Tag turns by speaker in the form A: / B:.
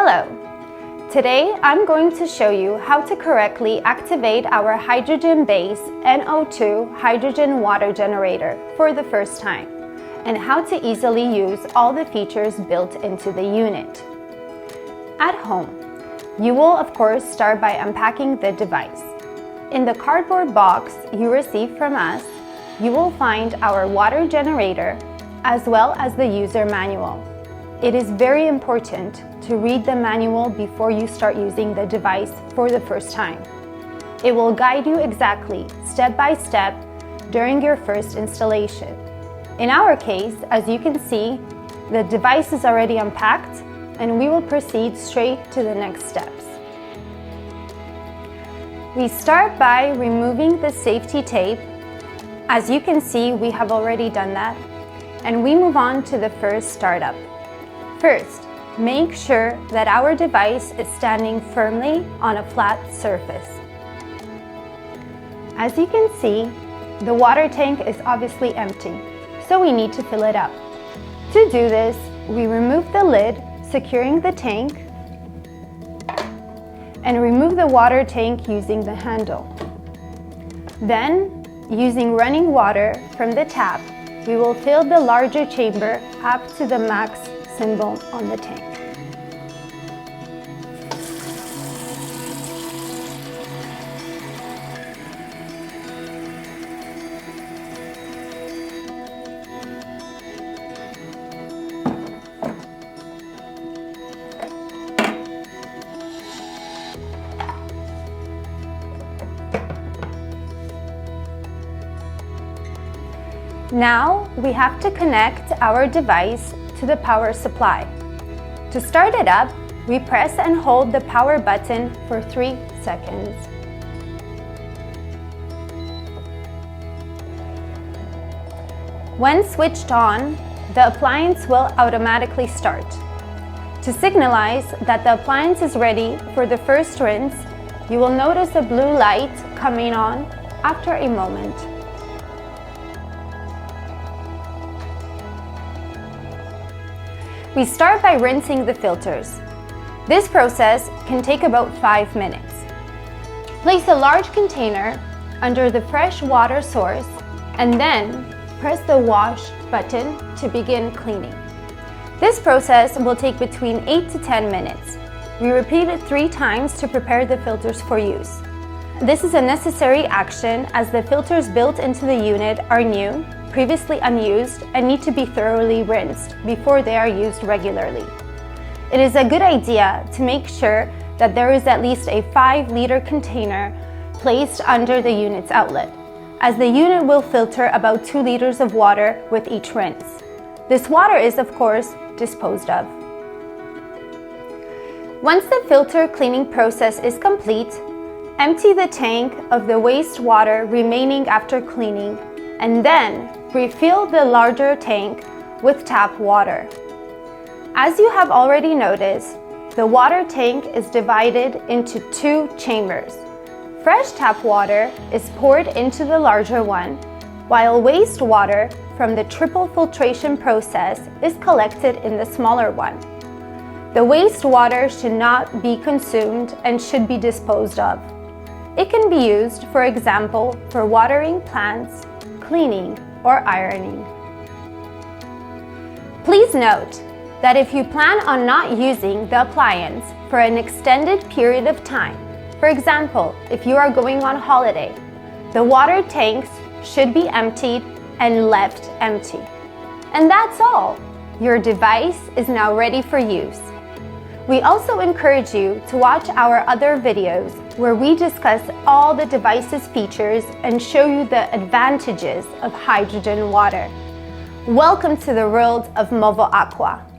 A: Hello! Today I'm going to show you how to correctly activate our hydrogen-based NO2 hydrogen water generator for the first time, and how to easily use all the features built into the unit. At home, you will of course start by unpacking the device. In the cardboard box you received from us, you will find our water generator as well as the user manual. It is very important to read the manual before you start using the device for the first time. It will guide you exactly, step by step, during your first installation. In our case, as you can see, the device is already unpacked and we will proceed straight to the next steps. We start by removing the safety tape. As you can see, we have already done that, and we move on to the first startup. First, make sure that our device is standing firmly on a flat surface. As you can see, the water tank is obviously empty, so we need to fill it up. To do this, we remove the lid, securing the tank, and remove the water tank using the handle. Then, using running water from the tap, we will fill the larger chamber up to the max symbol on the tank. Now we have to connect our device to the power supply. To start it up, we press and hold the power button for 3 seconds. When switched on, the appliance will automatically start. To signalize that the appliance is ready for the first rinse, you will notice a blue light coming on after a moment. We start by rinsing the filters. This process can take about 5 minutes. Place a large container under the fresh water source and then press the wash button to begin cleaning. This process will take between 8 to 10 minutes. We repeat it 3 times to prepare the filters for use. This is a necessary action as the filters built into the unit are new, previously unused, and need to be thoroughly rinsed before they are used regularly. It is a good idea to make sure that there is at least a 5-liter container placed under the unit's outlet, as the unit will filter about 2 liters of water with each rinse. This water is, of course, disposed of. Once the filter cleaning process is complete, empty the tank of the wastewater remaining after cleaning, and then refill the larger tank with tap water. As you have already noticed, the water tank is divided into 2 chambers. Fresh tap water is poured into the larger one, while wastewater from the triple filtration process is collected in the smaller one. The wastewater should not be consumed and should be disposed of. It can be used, for example, for watering plants, cleaning, or ironing. Please note that if you plan on not using the appliance for an extended period of time, for example, if you are going on holiday, the water tanks should be emptied and left empty. And that's all. Your device is now ready for use. We also encourage you to watch our other videos where we discuss all the device's features and show you the advantages of hydrogen water. Welcome to the world of MowoAqua.